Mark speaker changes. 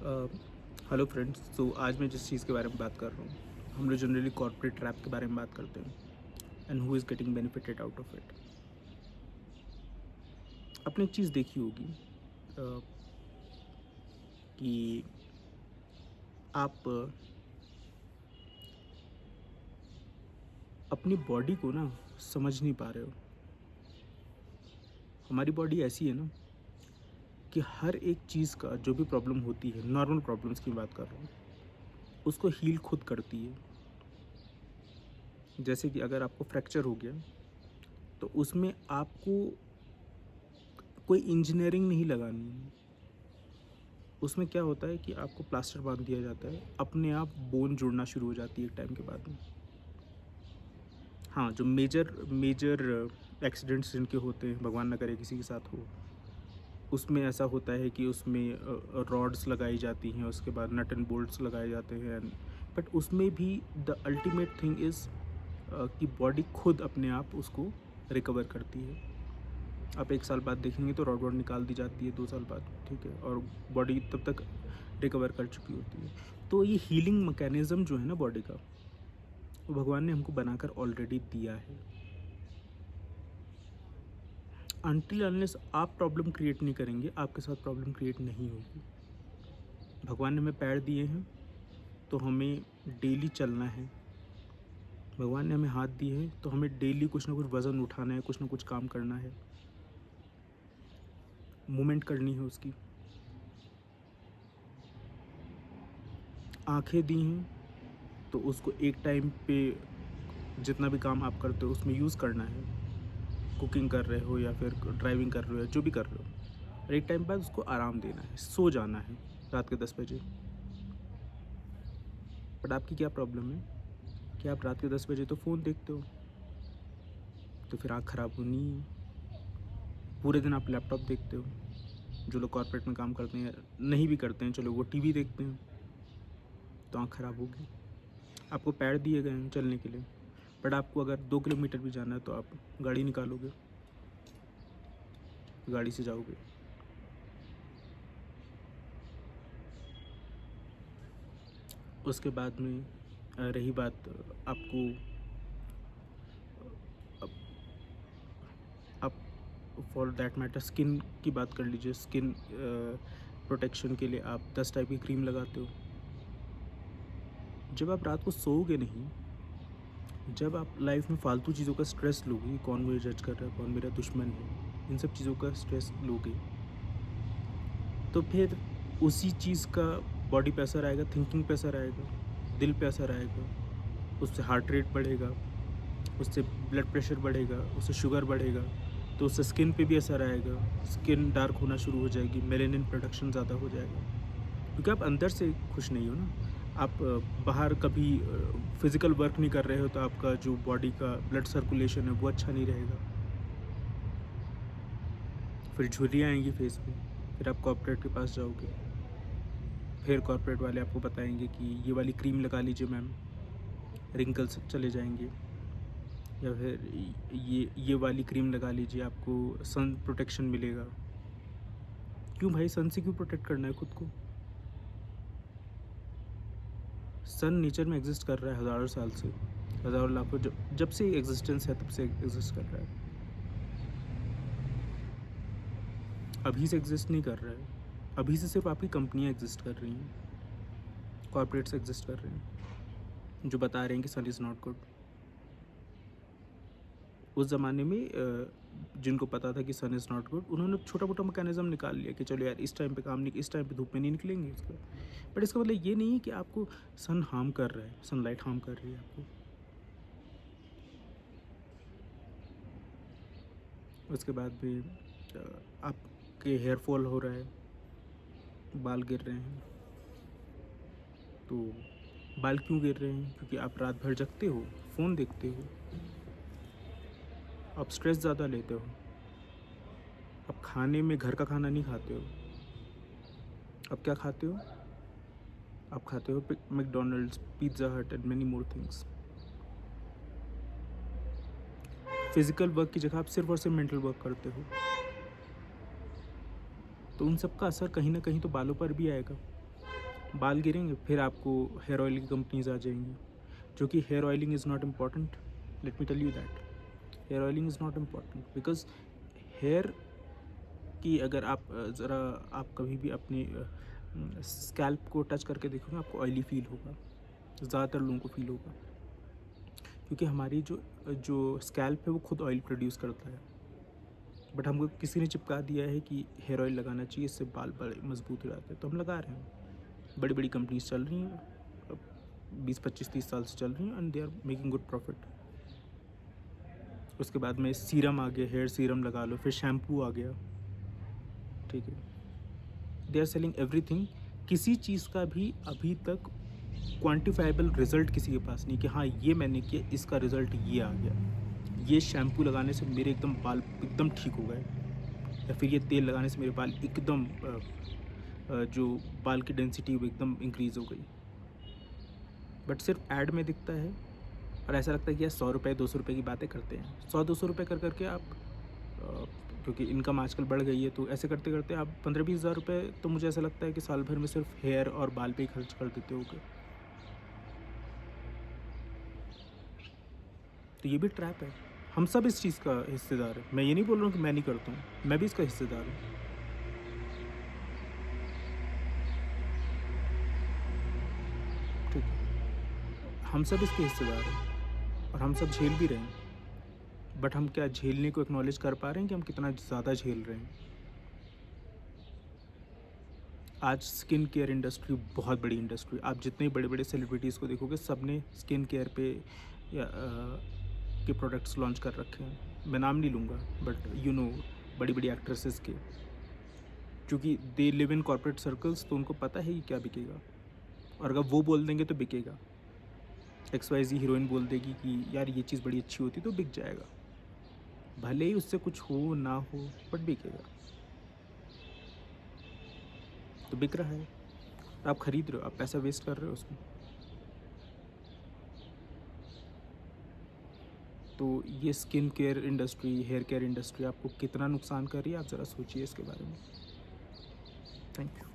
Speaker 1: Hello friends. तो आज मैं जिस चीज़ के बारे में बात कर रहा हूँ, हम लोग जनरली कॉर्पोरेट ट्रैप के बारे में बात करते हैं and who is getting benefited out of it. आपने एक चीज़ देखी होगी कि आप अपनी बॉडी को ना समझ नहीं पा रहे हो। हमारी बॉडी ऐसी है ना कि हर एक चीज़ का जो भी प्रॉब्लम होती है, नॉर्मल प्रॉब्लम्स की बात कर रहा हूँ, उसको हील खुद करती है। जैसे कि अगर आपको फ्रैक्चर हो गया तो उसमें आपको कोई इंजीनियरिंग नहीं लगानी है। उसमें क्या होता है कि आपको प्लास्टर बांध दिया जाता है, अपने आप बोन जुड़ना शुरू हो जाती है एक टाइम के बाद में। हाँ, जो मेजर मेजर एक्सीडेंट्स जिनके होते हैं, भगवान ना करे किसी के साथ हो, उसमें ऐसा होता है कि उसमें रॉड्स लगाई जाती हैं, उसके बाद नट एंड बोल्ट्स लगाए जाते हैं। बट उसमें भी द अल्टीमेट थिंग इज़ कि बॉडी खुद अपने आप उसको रिकवर करती है। आप 1 साल बाद देखेंगे तो रॉड वॉड निकाल दी जाती है, 2 साल बाद, ठीक है? और बॉडी तब तक रिकवर कर चुकी होती है। तो ये हीलिंग मैकेनिज़्म जो है ना बॉडी का, वो भगवान ने हमको बनाकर ऑलरेडी दिया है। अनटिल अनलेस आप प्रॉब्लम क्रिएट नहीं करेंगे, आपके साथ प्रॉब्लम क्रिएट नहीं होगी। भगवान ने हमें पैर दिए हैं, तो हमें डेली चलना है। भगवान ने हमें हाथ दिए हैं, तो हमें डेली कुछ ना कुछ वज़न उठाना है, कुछ ना कुछ काम करना है, मूवमेंट करनी है उसकी। आँखें दी हैं, तो उसको एक टाइम पे जितना भी काम आप करते हो उसमें यूज़ करना है। कुकिंग कर रहे हो या फिर ड्राइविंग कर रहे हो या जो भी कर रहे हो, और एक टाइम बाद उसको आराम देना है, सो जाना है रात के 10 बजे। बट आपकी क्या प्रॉब्लम है कि आप रात के 10 बजे तो फ़ोन देखते हो, तो फिर आँख ख़राब होनी ही है। पूरे दिन आप लैपटॉप देखते हो। जो लोग कॉर्पोरेट में काम करते हैं, नहीं भी करते हैं, चलो वो टीवी देखते हैं, तो आँख ख़राब होगी। आपको पैर दिए गए हैं चलने के लिए, बट आपको अगर 2 किलोमीटर भी जाना है तो आप गाड़ी निकालोगे, गाड़ी से जाओगे। उसके बाद में रही बात आपको, अब आप फॉर दैट मैटर स्किन की बात कर लीजिए। स्किन प्रोटेक्शन के लिए आप 10 टाइप की क्रीम लगाते हो। जब आप रात को सोओगे नहीं, जब आप लाइफ में फालतू चीज़ों का स्ट्रेस लोगे, कौन मुझे जज कर रहा है, कौन मेरा दुश्मन है, इन सब चीज़ों का स्ट्रेस लोगे, तो फिर उसी चीज़ का बॉडी पे असर आएगा, थिंकिंग पे असर आएगा, दिल पे असर आएगा। उससे हार्ट रेट बढ़ेगा, उससे ब्लड प्रेशर बढ़ेगा, उससे शुगर बढ़ेगा, तो उससे स्किन पे भी असर आएगा। स्किन डार्क होना शुरू हो जाएगी, मेलेनिन प्रोडक्शन ज़्यादा हो जाएगा, क्योंकि आप अंदर से खुश नहीं हो ना। आप बाहर कभी फिज़िकल वर्क नहीं कर रहे हो, तो आपका जो बॉडी का ब्लड सर्कुलेशन है वो अच्छा नहीं रहेगा। फिर झुर्रियाँ आएँगी फेस पे, फिर आप कॉर्पोरेट के पास जाओगे, फिर कॉर्पोरेट वाले आपको बताएँगे कि ये वाली क्रीम लगा लीजिए मैम, रिंकल्स चले जाएँगे। या फिर ये वाली क्रीम लगा लीजिए, आपको सन प्रोटेक्शन मिलेगा। क्यों भाई, सन से क्यों प्रोटेक्ट करना है खुद को? सन नेचर में एग्ज़िस्ट कर रहा है हज़ारों साल से, हज़ारों लाखों, जब जब से एग्ज़िस्टेंस है तब से एग्ज़िस्ट कर रहा है। अभी से एग्ज़िस्ट नहीं कर रहा है। अभी से सिर्फ़ आपकी कंपनियाँ एग्ज़िस्ट कर रही हैं, कॉर्पोरेट्स एग्ज़िस्ट कर रहे हैं, जो बता रहे हैं कि सन इज़ नॉट गुड। उस ज़माने में जिनको पता था कि सन इज़ नॉट गुड, उन्होंने छोटा-मोटा मैकेनिज़्म निकाल लिया कि चलो यार, इस टाइम पे काम नहीं, इस टाइम पे धूप में नहीं निकलेंगे इसका। बट इसका मतलब ये नहीं है कि आपको सन हार्म कर रहा है, सनलाइट हार्म कर रही है आपको। उसके बाद भी आपके हेयर फॉल हो रहा है, बाल गिर रहे हैं, तो बाल क्यों गिर रहे हैं? क्योंकि आप रात भर जगते हो, फ़ोन देखते हो, आप स्ट्रेस ज़्यादा लेते हो, आप खाने में घर का खाना नहीं खाते हो। आप क्या खाते हो? आप खाते हो मैकडॉनल्ड्स, पिज़्ज़ा हट and many more things. Physical work की जगह आप सिर्फ़ और सिर्फ़ मेंटल वर्क करते हो, तो उन सब का असर कहीं न कहीं तो बालों पर भी आएगा। बाल गिरेंगे, फिर आपको हेयर ऑयल की कंपनीज आ जाएंगी, जो कि hair oiling is not important. Let me tell you that hair oiling is not important, because hair की अगर आप ज़रा आप कभी भी अपनी स्कैल्प को टच करके देखोगे, आपको ऑयली फील होगा, ज़्यादातर लोगों को फील होगा, क्योंकि हमारी जो जो स्कैल्प है वो खुद ऑयल प्रोड्यूस करता है। बट हमको किसी ने चिपका दिया है कि हेयर ऑयल लगाना चाहिए, इससे बाल बड़े मजबूत हो जाते हैं, तो हम लगा रहे हैं। बड़ी बड़ी कंपनीज चल रही हैं, 20 25 30 साल से चल रही हैं, and they are making good profit. उसके बाद में सीरम आ गया, हेयर सीरम लगा लो, फिर शैम्पू आ गया, ठीक है। They are selling everything. किसी चीज़ का भी अभी तक क्वान्टिफाइबल रिजल्ट किसी के पास नहीं कि हाँ ये मैंने किया, इसका रिजल्ट ये आ गया, ये शैम्पू लगाने से मेरे एकदम बाल एकदम ठीक हो गए, या फिर ये तेल लगाने से मेरे बाल एकदम जो बाल की डेंसिटी वो एकदम इंक्रीज़ हो गई। बट सिर्फ ऐड में दिखता है, और ऐसा लगता है कि यार 100 रुपये 200 रुपये की बातें करते हैं। 100 200 रुपये कर करके आप क्योंकि इनकम आजकल बढ़ गई है, तो ऐसे करते करते आप 15 20 हज़ार रुपये तो मुझे ऐसा लगता है कि साल भर में सिर्फ हेयर और बाल पे ही खर्च कर देते होगे। तो ये भी ट्रैप है। हम सब इस चीज़ का हिस्सेदार है। मैं ये नहीं बोल रहा हूँ कि मैं नहीं करता हूँ, मैं भी इसका हिस्सेदार हूँ। ठीक है, हम सब इसके हिस्सेदार हैं और हम सब झेल भी रहे हैं। बट हम क्या झेलने को एक्नॉलेज कर पा रहे हैं कि हम कितना ज़्यादा झेल रहे हैं? आज स्किन केयर इंडस्ट्री बहुत बड़ी इंडस्ट्री, आप जितने बड़े बड़े सेलिब्रिटीज़ को देखोगे, सब ने स्किन केयर पे या के प्रोडक्ट्स लॉन्च कर रखे हैं। मैं नाम नहीं लूँगा, बट यू नो बड़ी बड़ी एक्ट्रेसेस के, क्योंकि they live in corporate circles, तो उनको पता है कि क्या बिकेगा, और अगर वो बोल देंगे तो बिकेगा। XYZ हीरोइन बोल देगी कि यार ये चीज़ बड़ी अच्छी होती तो बिक जाएगा, भले ही उससे कुछ हो ना हो, बट बिकेगा। तो बिक रहा है, आप ख़रीद रहे हो, आप पैसा वेस्ट कर रहे हो उसमें। तो ये skin care industry, hair care industry आपको कितना नुकसान कर रही है, आप ज़रा सोचिए इसके बारे में। Thank you.